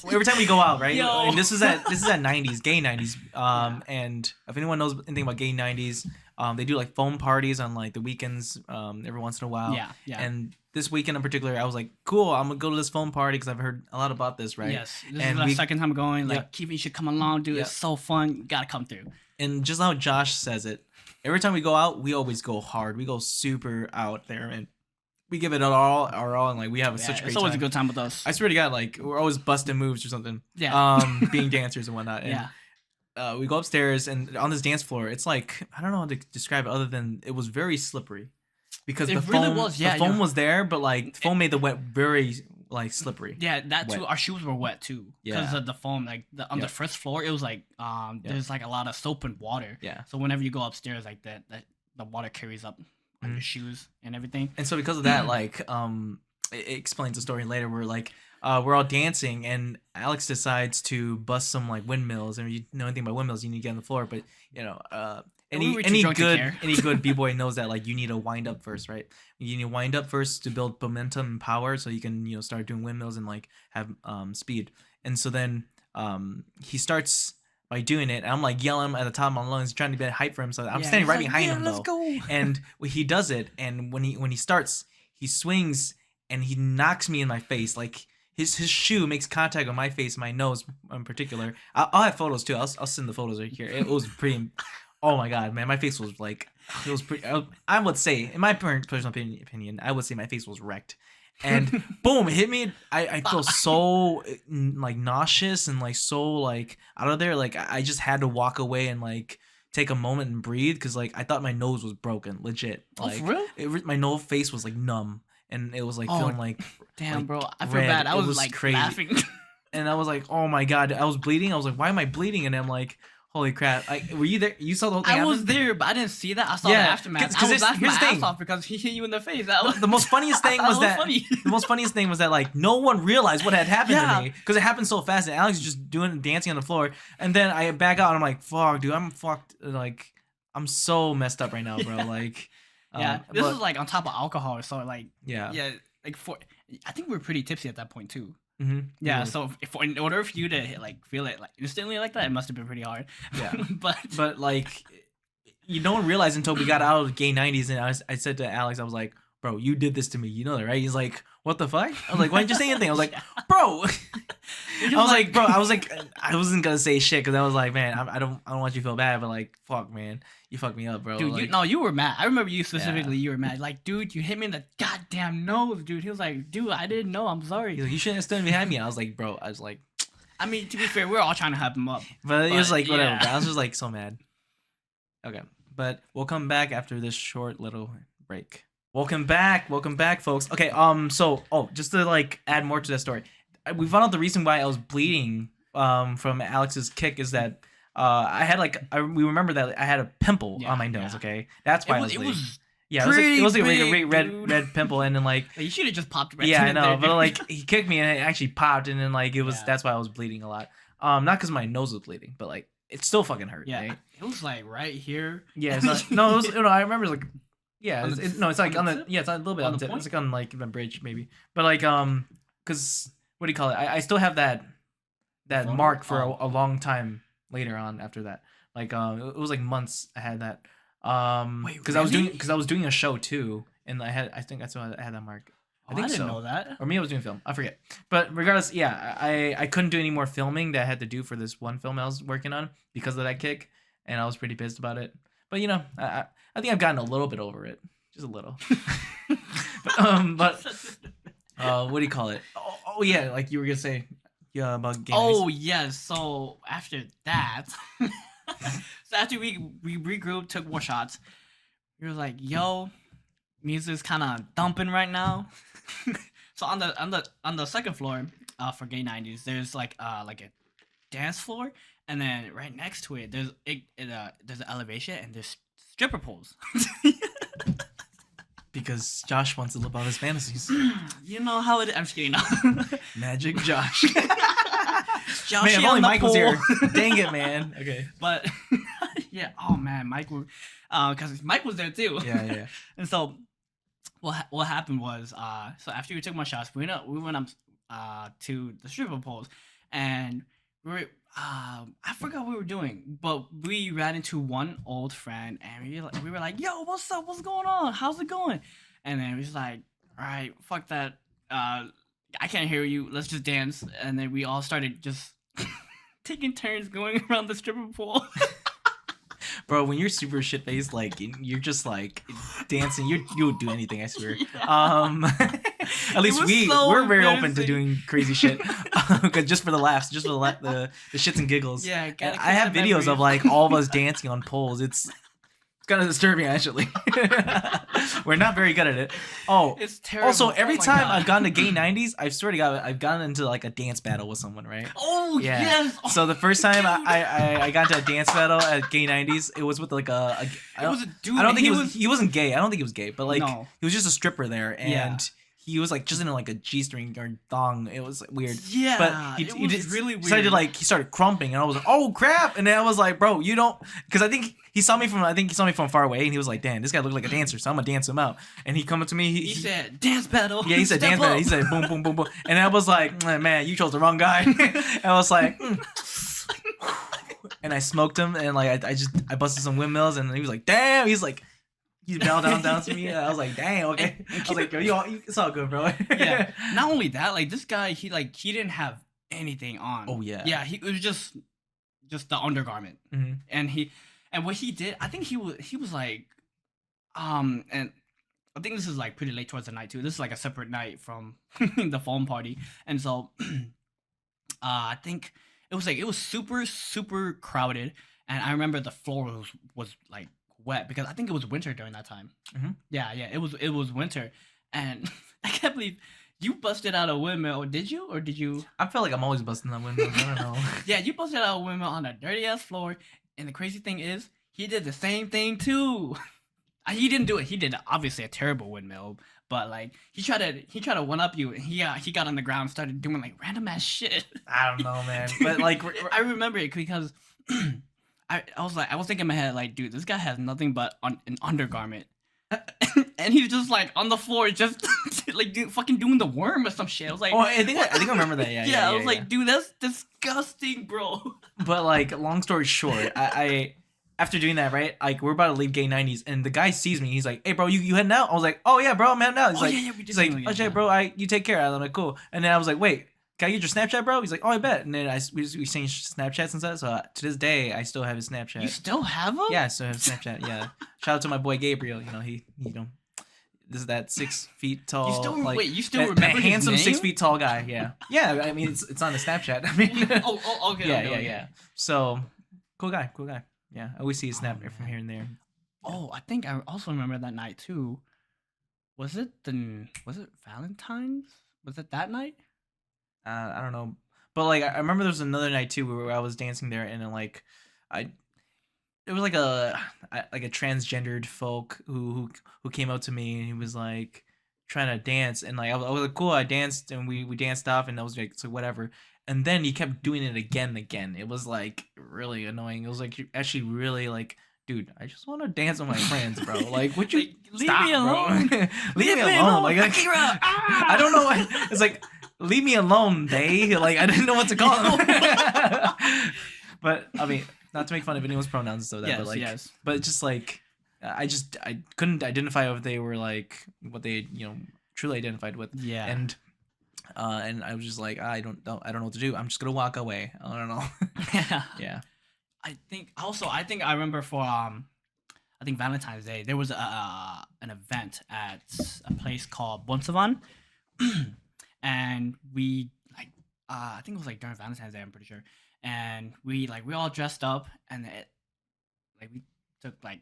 every time we go out, right? Yo. And this is at 90's, gay 90's. And if anyone knows anything about gay 90's, they do like foam parties on like the weekends, every once in a while. Yeah. And this weekend in particular, I was like, cool, I'm gonna go to this foam party because I've heard a lot about this, right? Yes. This is the second time going. Like, Keivin should come along, dude. Yep. It's so fun. You gotta come through. And just how Josh says it, every time we go out, we always go hard. We go super out there, and we give it our all, and like we have such a great time. It's always a good time with us. I swear to God, like we're always busting moves or something. Yeah. Being dancers and whatnot. And, we go upstairs, and on this dance floor, it's like I don't know how to describe it other than it was very slippery, because the foam was there, but like the foam made the wet very like slippery. Yeah, that too. Our shoes were wet too because of the foam. Like on the first floor, it was like there's like a lot of soap and water. Yeah. So whenever you go upstairs like that the water carries up on your shoes and everything. And so because of that, like it explains the story later where like we're all dancing and Alex decides to bust some like windmills, and if you know anything about windmills, you need to get on the floor, but you know any good b-boy knows that like you need to wind up first, right? You need to wind up first to build momentum and power so you can start doing windmills and like have speed. And so then he starts by doing it, and I'm like yelling at the top of my lungs trying to get hype for him, so I'm standing right behind him though. Go. And he does it, and when he starts, he swings and he knocks me in my face. Like his shoe makes contact with my face, my nose in particular. I'll have photos too. I'll send the photos right here. It was pretty. Oh my God, man, my face was like, it was pretty. I would say, in my personal opinion, I would say my face was wrecked. And boom, it hit me. I feel so like nauseous and like so like out of there. Like I just had to walk away and like take a moment and breathe, because like I thought my nose was broken, legit. Like, for real? My face was like numb, and it was like feeling like damn, like, bro, I feel red. bad. I was like crazy. laughing, and I was like, oh my God, I was bleeding. I was like, why am I bleeding? And I'm like, holy crap! Were you there? You saw the whole thing? I was there, but I didn't see that. I saw the aftermath. I was laughing my ass off because he hit you in the face. That was, the most funniest thing was that. The most funniest thing was that like no one realized what had happened to me, because it happened so fast. And Alex was just dancing on the floor, and then I back out and I'm like, fuck, dude, I'm fucked. Like I'm so messed up right now, bro. Like this is like on top of alcohol, so like yeah, like I think we were pretty tipsy at that point too. Mm-hmm. Yeah, so in order for you to like feel it like instantly like that, it must have been pretty hard. Yeah, but like you don't realize until we got out of gay 90's, and I said to Alex, I was like, bro, you did this to me, you know that, right? He's like, what the fuck? I was like, why didn't you say anything? I was like, bro. I wasn't gonna say shit because I was like, man, I don't want you to feel bad, but like, fuck, man, you fucked me up, bro. Dude, like, you were mad. I remember you specifically. You were mad. Like, dude, you hit me in the goddamn nose, dude. He was like, dude, I didn't know. I'm sorry. He's like, you shouldn't have stood behind me. I was like, bro. I was like, I mean, to be fair, we're all trying to hype him up. But it was like whatever. I was just like so mad. Okay, but we'll come back after this short little break. Welcome back, folks. Okay, so just to like add more to that story, we found out the reason why I was bleeding from Alex's kick is that I had we remember that I had a pimple on my nose. Okay, that's why I was bleeding. It was like a red pimple, and then like you should have just popped right. Yeah, I know, but like he kicked me and it actually popped, and then like it was that's why I was bleeding a lot. Not because my nose was bleeding, but like it still fucking hurt. Yeah, right? It was like right here. Yeah, no, it was I remember like. Yeah, it's like on the it's a little bit on the tip. Point? It's like on like the bridge maybe, but like because what do you call it? I still have that mark for a long time later on after that. Like it was like months I had that. Because I was doing a show too, and I think that's why I had that mark. I didn't know that. Or maybe I was doing film. I forget. But regardless, yeah, I couldn't do any more filming that I had to do for this one film I was working on because of that kick, and I was pretty pissed about it. But I think I've gotten a little bit over it, just a little. but what do you call it? Oh yeah, like you were gonna say, about games. Oh yes. So after that, after we regrouped, took more shots, we were like, yo, music's kind of dumping right now. So on the second floor, for gay 90s, there's like a dance floor, and then right next to it, there's an elevation and there's stripper poles. Because Josh wants to live out his fantasies. You know how it. I'm just kidding. Magic Josh. Josh Man, if only Mike was here. Dang it, man. Okay. But yeah, oh man, Mike was, because Mike was there too. Yeah. And so what happened was, so after we took my shots, we went up to the stripper poles, and we were I forgot what we were doing, but we ran into one old friend, and we were like, yo, what's up? What's going on? How's it going? And then we was like, all right, fuck that. I can't hear you. Let's just dance. And then we all started just taking turns going around the stripper pole. Bro, when you're super shit faced, like you're just like dancing, you would do anything, I swear. Yeah. At least we're very open to embarrassing. doing crazy shit, just for the laughs, just for the shits and giggles. Yeah, And gotta I have keep that videos of memory. like all of us dancing on poles. It's kind of disturbing, actually. We're not very good at it. Oh, It's terrible. also every Oh my time God. I've gone to gay 90s, I swear to God, I've gotten into like a dance battle with someone, right? Oh Yeah. yes. So the first time Dude. I got into a dance battle at gay 90s, it was with like It was a dude. I don't think and he wasn't gay. I don't think he was gay, but like No. he was just a stripper there, and Yeah. he was like just in like a G-string or thong. It was weird. Yeah. But it was really weird. Decided he started crumping, and I was like, oh crap! And then I was like, bro, you don't, because I think he saw me from far away, and he was like, damn, this guy looked like a dancer, so I'm gonna dance him out. And he come up to me, He said dance battle. yeah, he said Step dance battle. up." He said boom, boom, boom, boom, and I was like, man, you chose the wrong guy. And I was like, and I smoked him, and like I busted some windmills, and he was like, damn, he's like. He bowed down to me. And I was like, "Dang, okay." I was like, "Yo, it's all good, bro." Yeah. Not only that, like this guy, he didn't have anything on. Oh, yeah. Yeah, it was just the undergarment, Mhm. and what he did, I think he was like, and I think this is like pretty late towards the night too. This is like a separate night from the foam party, and so, I think it was super crowded, and I remember the floor was like wet because I think it was winter during that time. Mhm. Yeah, it was winter, and I can't believe you busted out a windmill. Did you or did you? I feel like I'm always busting that window. I don't know. Yeah, you busted out a windmill on a dirty ass floor, and the crazy thing is, he did the same thing too. He didn't do it. He did obviously a terrible windmill, but like he tried to one up you, and he got on the ground and started doing like random ass shit. I don't know, man. But like, I remember it because I was thinking in my head like, dude, this guy has nothing but an undergarment, and he's just like on the floor, just like fucking doing the worm or some shit. I was like, oh, I think I remember that. Yeah, I was like, dude, that's disgusting, bro. But like, long story short, I after doing that, right? Like, we're about to leave gay 90s, and the guy sees me. He's like, "Hey, bro, you heading out?" I was like, "Oh yeah, bro, I'm heading out." He's Oh, like, yeah, we did he's like, something like "Okay, that. bro, you take care." I'm like, "Cool." And then I was like, "Wait, can I get your Snapchat, bro?" He's like, "Oh, I bet." And then we exchanged Snapchats and stuff. So to this day, I still have his Snapchat. You still have him? Yeah, I still have Snapchat. Yeah, shout out to my boy Gabriel. He this is that 6 feet tall. You still like, wait? You still that remember his handsome name? 6 feet tall guy? Yeah, yeah. I mean, it's on the Snapchat. I mean, Oh, okay. yeah, okay, yeah, okay. yeah. So cool guy. Yeah, I always see his snap Oh, from man. here and there. Oh, I think I also remember that night too. Was it Valentine's? Was it that night? I don't know, but like I remember there was another night too where I was dancing there, and then like it was like a transgendered folk who came up to me, and he was like trying to dance, and like I was like, cool, I danced, and we danced off, and I was like, so whatever. And then he kept doing it again and again. It was like really annoying. It was like actually really like, dude, I just want to dance with my friends, bro. Like, would you Like, leave stop, me alone. bro? leave me alone. Like, Akira! I don't know what it's like. Leave me alone, they. Like, I didn't know what to call them. But I mean, not to make fun of anyone's pronouns and stuff like that, Yes, but like, yes. but it's just like I couldn't identify if they were like what they truly identified with. Yeah. And I was just like, I don't know what to do. I'm just gonna walk away. I don't know. Yeah. I think I remember for I think Valentine's Day there was an event at a place called Buncha, and we like I think it was like during Valentine's Day, I'm pretty sure, and we all dressed up, and we took like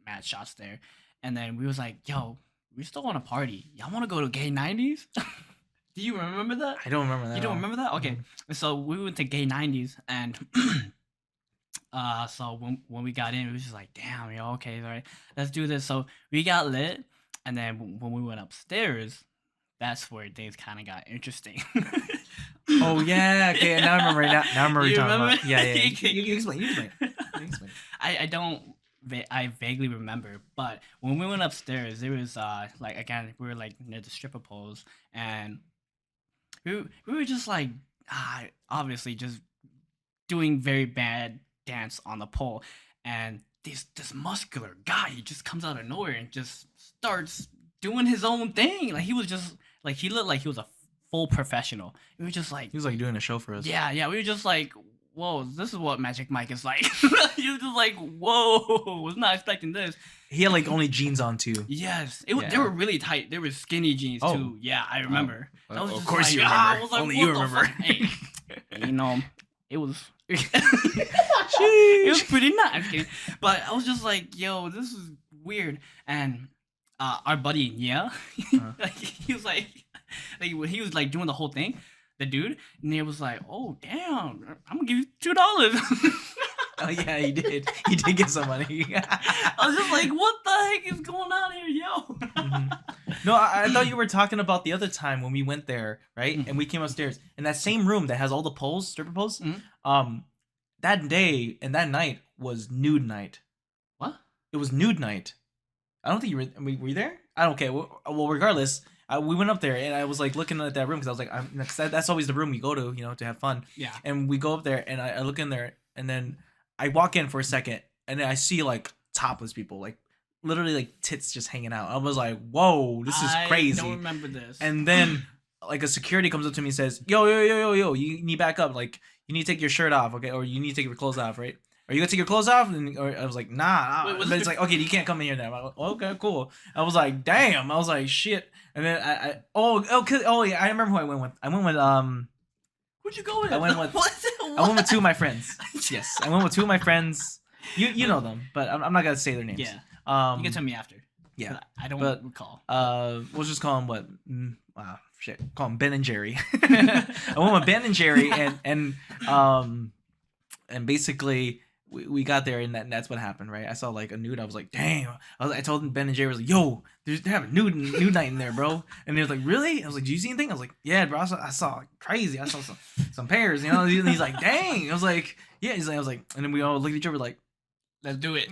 mad shots there, and then we was like, yo, we still want to party. Y'all want to go to gay 90s? Do you remember that? I don't remember that. You don't remember that? Okay. So we went to gay 90s, and so when we got in, we was just like, damn, yo, okay, all right, let's do this. So we got lit, and then when we went upstairs, that's where things kind of got interesting. Oh yeah, okay. Now I remember. Now I remember You you talking remember? about. Yeah. You explain. You explain. You explain. I don't. I vaguely remember, but when we went upstairs, there was like again we were like near the stripper poles, and we were just like obviously just doing very bad dance on the pole, and this muscular guy, he just comes out of nowhere and just starts doing his own thing. Like he was just like he looked like he was a full professional. We were just like He was like doing a show for us. yeah, we were just like, whoa, this is what Magic Mike is like. He was just like, whoa, was not expecting this. He had like only jeans on too. Yes, Yeah. they were really tight. They were skinny jeans Oh. too. Yeah, I remember. That was of just course like, you remember. I was like, Only what you the remember. fuck? Hey, you know, it was. It was pretty nice. I'm kidding. But I was just like, yo, this is weird. And our buddy, yeah, like he was like when he was like doing the whole thing, the dude, and he was like, oh damn, I'm gonna give you $2. Oh yeah, he did. He did get some money. I was just like, what the heck is going on here, yo? Mhm. No, I thought you were talking about the other time when we went there, right? Mhm. And we came upstairs in that same room that has all the poles, stripper poles. Mhm. That day and that night was nude night. What? It was nude night. I don't think you were. Were you there? I don't care. Well, regardless, we went up there and I was like looking at that room because I was like, that's always the room we go to, to have fun. Yeah. And we go up there and I look in there and then I walk in for a second and then I see like topless people, like literally like tits just hanging out. I was like, whoa, this is crazy. I don't remember this. And then like a security comes up to me and says, yo, you need back up. Like you need to take your shirt off, okay? Or you need to take your clothes off, right? Are you gonna take your clothes off? And or I was like, nah. Wait, was but it it's like, okay, you can't come in here now. I'm like, okay, cool. I was like, damn. I was like, shit. And then yeah, I remember who I went with. I went with Who'd you go with? I went with- What? I went with two of my friends. Yes, I went with two of my friends. You know them, but I'm not gonna say their names. Yeah. You can tell me after. Yeah. But I don't But, recall. We'll just call him what? Shit. Call him Ben and Jerry. I went with Ben and Jerry, and basically we got there, and that's what happened, right? I saw like a nude. I was like, damn. I told him Ben and Jerry was like, yo, they have a nude night in there, bro. And they was like, really? I was like, do you see anything? I was like, yeah, bro. I saw like, crazy. I saw some pairs, And he's like, dang. I was like, yeah. I was like, and then we all looked at each other like. Let's do it.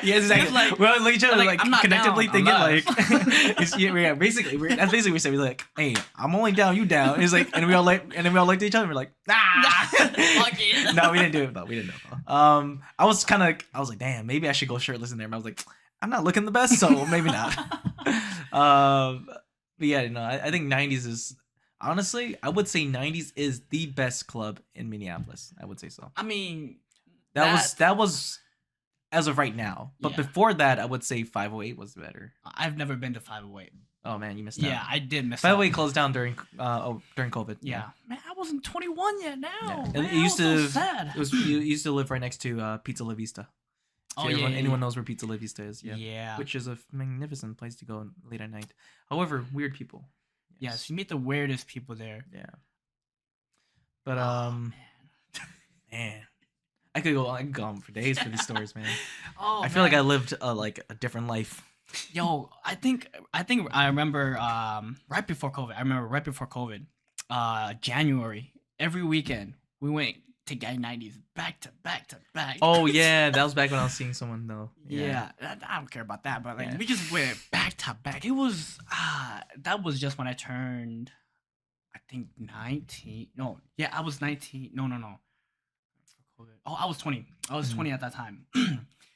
Yes, exactly. Like, we all look at each other like I'm not connectively down, thinking I'm like, basically that's basically what we said. We're like, hey, I'm only down, you down. And it's like, and then we all looked at each other. And we're like, Fuck it. No, we didn't do it though. We didn't know. I was like, damn, maybe I should go shirtless in there. But I was like, I'm not looking the best, so maybe not. But yeah, no, I think 90's is honestly, I would say 90's is the best club in Minneapolis. I would say so. I mean, That was as of right now. But Yeah. before that, I would say 508 was better. I've never been to 508. Oh man, you missed out. Yeah, I did miss 508 out. closed down during COVID. Yeah. Man, I wasn't 21 yet now. Yeah. Man, And I was so sad. You used to live right next to Pizza La Vista. Oh, If yeah, anyone knows where Pizza La Vista is, yeah. Yeah. Which is a magnificent place to go late at night. However, weird people. Yes, you meet the weirdest people there. Yeah. But Oh, man, I could go on for days for these stories, man. Oh, I feel like I man. lived a different life. Yo, I think I remember right before COVID. January, every weekend we went to gay 90's back to back to back. Oh yeah, that was back when I was seeing someone though. Yeah, I don't care about that, but like Yeah. we just went back to back. It was that was just when I turned, I think 19. No, yeah, I was 19. No. Oh, I was 20. I was 20 at that time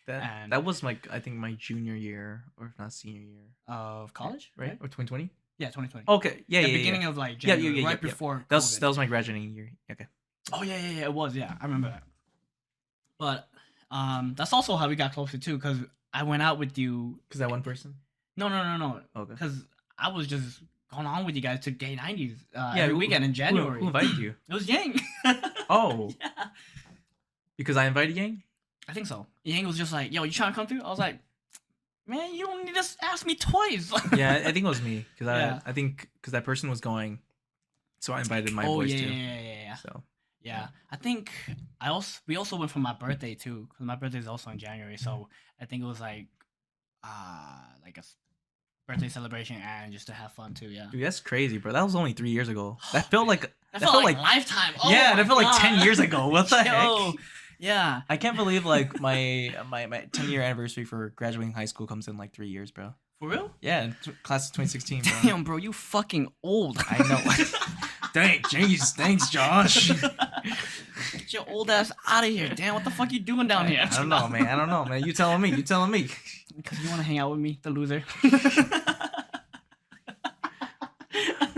That was I think my junior year, or if not senior year, of college, right? Or 2020. Yeah, 2020. Okay, yeah, the yeah, beginning yeah. of like Yeah, January, yeah, right yeah. before That COVID. was my graduating year. Okay. Oh yeah, it was. Yeah, I remember that. But that's also how we got closer too, because I went out with you. Because that one person. No. Okay. Because I was just going on with you guys to gay 90's Yeah, every weekend in January. Who invited you? It was Yang. Oh, Yeah, because I invited Yang. I think so. Yang was just like, "Yo, you trying to come through?" I was like, "Man, you don't need to ask me twice." Yeah, I think it was me because Yeah. I think because that person was going, So I invited my Oh boys yeah, too. yeah. So Yeah, I think we also went for my birthday too, because my birthday is also in January. So I think it was like a birthday celebration and just to have fun too. Yeah. dude, that's crazy, bro. That was only 3 years ago. That Oh, felt man. like That felt like lifetime. Oh yeah, my that felt like 10 God. years ago. What the Yo, heck? yeah. I can't believe like my 10-year anniversary for graduating high school comes in like 3 years, bro. For real? Yeah, class of 2016, bro. Damn, bro, you fucking old. I know. Dang, jeez, thanks, Josh. Get your old ass out of here. Damn, what the fuck you doing down here? I don't know, man. I don't know, man. You telling me? You telling me? Because you want to hang out with me, the loser.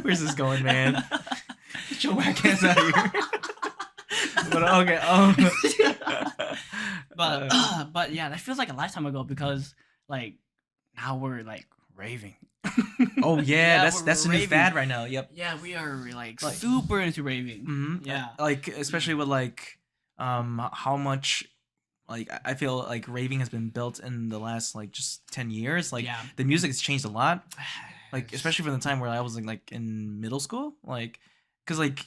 Where's this going, man? Get your whack ass out of here. But okay, but yeah, that feels like a lifetime ago because like now we're like raving. oh yeah, that's the new raving. fad right now. Yep. Yeah, we are like super into raving. Mm-hmm. Yeah, like especially with like how much like I feel like raving has been built in the last like just 10 years. Like Yeah. the music has changed a lot. Like especially from the time where I was like in middle school, like because like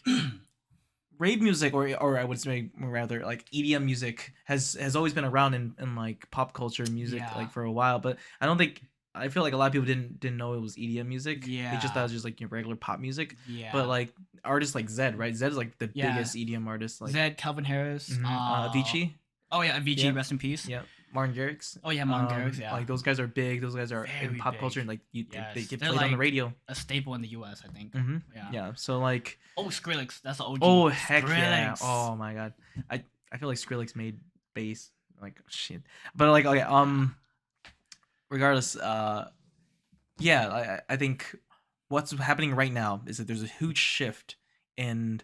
rave music or I would say rather like EDM music has always been around in like pop culture music Yeah. like for a while, but I feel like a lot of people didn't know it was EDM music. Yeah. They just thought it was just like your regular pop music. Yeah. But like artists like Zed, right? Zed is like the Yeah. biggest EDM artist. Like Zed, Calvin Harris, Avicii. Oh yeah, Avicii, Yep. rest in peace. Yeah. Martin Garrix. Oh yeah, Martin Garrix. Yeah, Like those guys are big. Those guys are in Very pop big. culture and like they Yes. get They're played on the like- radio. a staple in the U.S. I think. Mm-hmm. Yeah. Yeah. So like Oh, Skrillex. That's the OG. oh heck yeah. Skrillex. Oh my god. I feel like Skrillex made bass like shit. But like okay, regardless, yeah, I think what's happening right now is that there's a huge shift in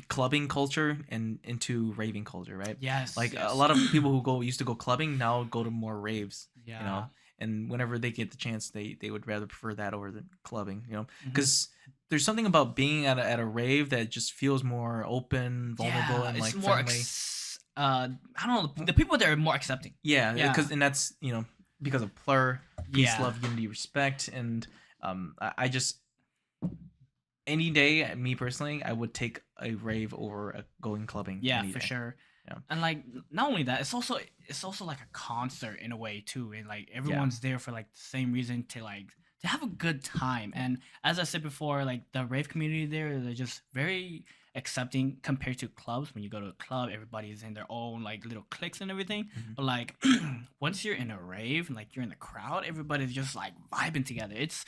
clubbing culture and into raving culture, right? Yes. Like yes. a lot of people who used to go clubbing now go to more raves, Yeah. you know. And whenever they get the chance, they would rather prefer that over the clubbing, you know, Mhm. because there's something about being at a rave that just feels more open, vulnerable, Yeah, and it's like more friendly. I don't know. The people there are more accepting. Yeah, Yeah. because and that's because of Plur, peace, Yeah. love, unity, respect, and I just any day, me personally, I would take a rave over a going clubbing. Yeah, any for day. sure. Yeah. And like not only that, it's also like a concert in a way too, and like everyone's there for like the same reason to have a good time. And as I said before, like the rave community there, they're just very accepting compared to clubs. When you go to a club, everybody's in their own like little cliques and everything. Mhm. But like once you're in a rave and like you're in the crowd, everybody's just like vibing together. It's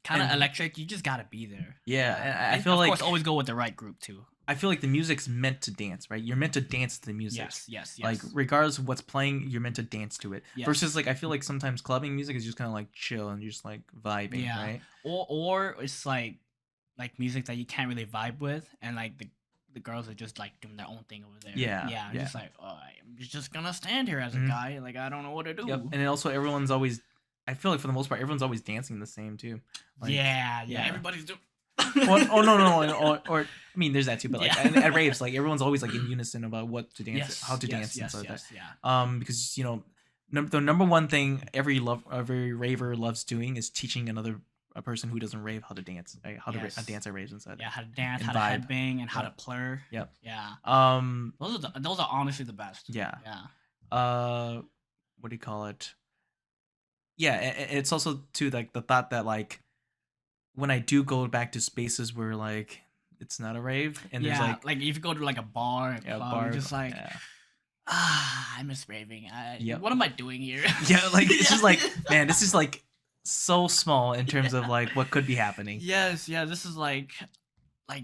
kind of And- electric. You just gotta be there. Yeah, and I And feel of like course always go with the right group too. I feel like the music's meant to dance, right? You're meant to dance to the music. Yes. Like regardless of what's playing, you're meant to dance to it. Yes. Versus like I feel like sometimes clubbing music is just kind of like chill and you're just like vibing, Yeah. right? Or it's like music that you can't really vibe with, and like the girls are just like doing their own thing over there. Yeah, yeah. yeah. Just like, oh, I'm just gonna stand here as a Mhm. guy, like I don't know what to do. Yep. And then also everyone's always, I feel like for the most part, everyone's always dancing the same too. Like, yeah, yeah. Everybody's doing. oh no, or I mean, there's that too, but like Yeah. at raves, like everyone's always like in unison about what to dance, Yes, how to dance, and yes, stuff like yes, that. yeah. Because the number one thing every raver loves doing is teaching a person who doesn't rave how to dance, right? How to Yes. dance at raves and stuff. Yeah, how to dance, And how to vibe. headbang, and how to Yep. plur. Yep. Yeah, Um. those are honestly the best. Yeah. Yeah. What do you call it? Yeah, it's also too like the thought that like when I do go back to spaces where like it's not a rave and there's Yeah, like if you go to like a bar, yeah, club, bar, you're just like, yeah. I miss raving. Yep. What am I doing here? Yeah, like it's just like man, this is like so small in terms of like what could be happening. Yes, yeah, this is like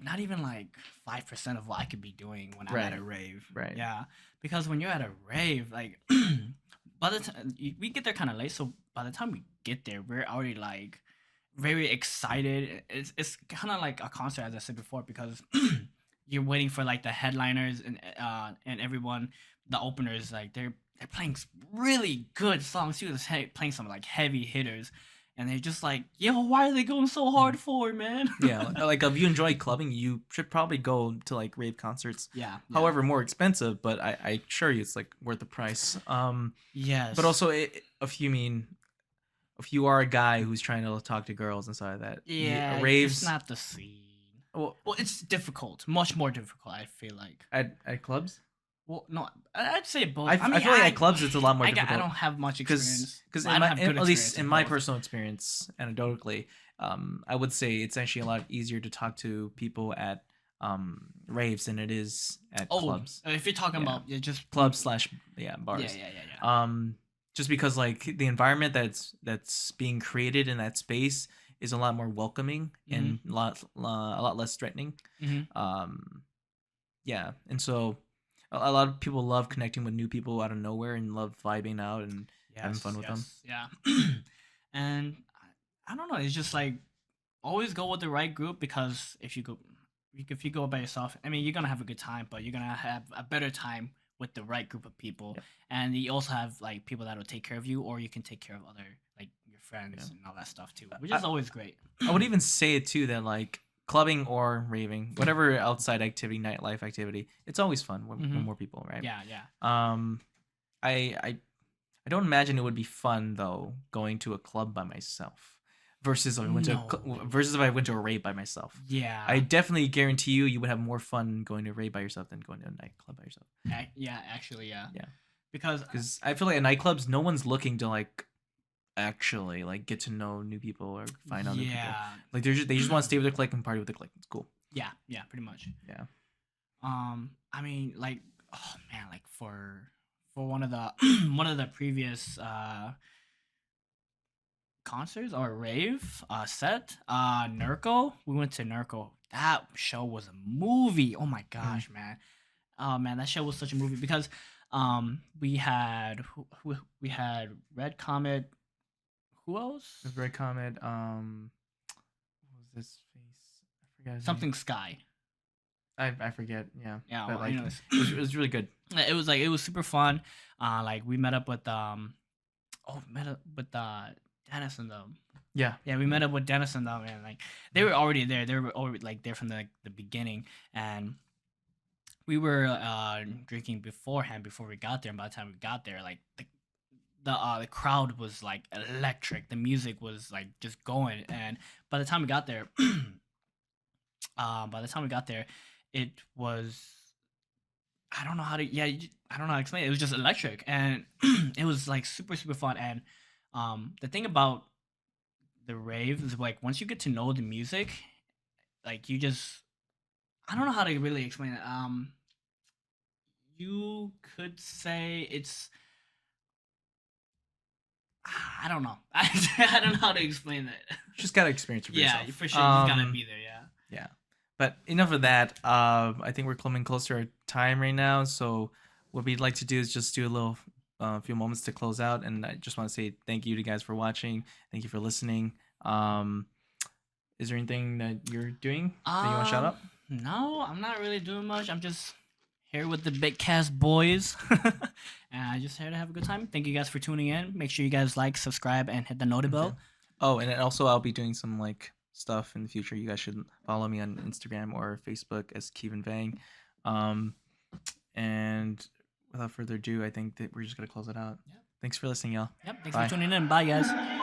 not even like 5% of what I could be doing when I'm at a Right. rave. Right. Yeah, because when you're at a rave, like by the time we get there kind of late, so by the time we get there, we're already like very excited. It's kind of like a concert, as I said before, because you're waiting for like the headliners and everyone, the openers, like they're playing really good songs too. They're playing some like heavy hitters, and they're just like, yo, why are they going so hard for, man? Yeah, like if you enjoy clubbing, you should probably go to like rave concerts. yeah. However, more expensive, but I assure you it's like worth the price. Yes. But also if you mean if you are a guy who's trying to talk to girls and stuff like that, Yeah, raves it's not the scene. well, Well, it's difficult, much more difficult. I feel like. at clubs. Well, no, I'd say both. I, I mean, I feel like at clubs it's a lot more I difficult don't have much experience. because Well, I don't have good at least experience in in my both. personal experience, anecdotally, I would say it's actually a lot easier to talk to people at raves than it is at Oh, clubs. if you're talking Yeah. about just Clubs slash yeah, bars. yeah. Just because like the environment that's being created in that space is a lot more welcoming and a lot less threatening. Mm-hmm. Yeah, and so a lot of people love connecting with new people out of nowhere and love vibing out and having fun with them. Yeah. And I don't know. It's just like always go with the right group because if you go by yourself, I mean, you're gonna have a good time, but you're gonna have a better time with the right group of people. Yeah. And you also have like people that will take care of you, or you can take care of other like your friends Yeah. and all that stuff too, which is always great. I would even say it too that like clubbing or raving, whatever outside activity, nightlife activity, it's always fun when more people, right? Yeah. I I don't imagine it would be fun though going to a club by myself versus if I went versus if I went to a rave by myself. Yeah. I definitely guarantee you would have more fun going to a rave by yourself than going to a nightclub by yourself. Yeah, actually, yeah. Yeah. Because I feel like at nightclubs, no one's looking to like actually like get to know new people or find out new people. Like they just want to stay with their clique and party with their clique. It's cool. Yeah, pretty much. Yeah. I mean, like, oh man, like for one of the one of the previous concerts or rave set, Nurko. We went to Nurko. That show was a movie. Oh my gosh, man. Oh man, that show was such a movie because we had we had Red Comet. Who else? The Red Comet. What was this face? I forgot. Something Sky. I forget. Yeah. Yeah. But Well, like, it was really good. It was super fun. Like we met up with Dennis and them. Yeah. Yeah, we met up with Dennis and them, and like they were already there. They were already like there from the beginning, and we were drinking beforehand before we got there. And by the time we got there, like the crowd was like electric. The music was like just going, and by the time we got there, it was I don't know how to explain it. It was just electric, and it was like super fun. And the thing about the rave is like once you get to know the music, like you just I don't know how to really explain it. You could say it's I don't know. I don't know how to explain it. You just gotta experience it for yourself. Yeah, for sure. You gotta be there. Yeah. Yeah. But enough of that. I think we're coming close to our time right now. So what we'd like to do is just do a little few moments to close out. And I just want to say thank you to you guys for watching. Thank you for listening. Is there anything that you're doing that you want to shout out? No, I'm not really doing much. I'm just here with the Big Cast boys. And I just here to have a good time. Thank you guys for tuning in. Make sure you guys like, subscribe, and hit the notification bell. Oh, and then also I'll be doing some like stuff in the future. You guys should follow me on Instagram or Facebook as Keivin Vang. And without further ado, I think that we're just gonna close it out. Yep. Thanks for listening, y'all. Yep. Thanks for tuning in. Bye, guys.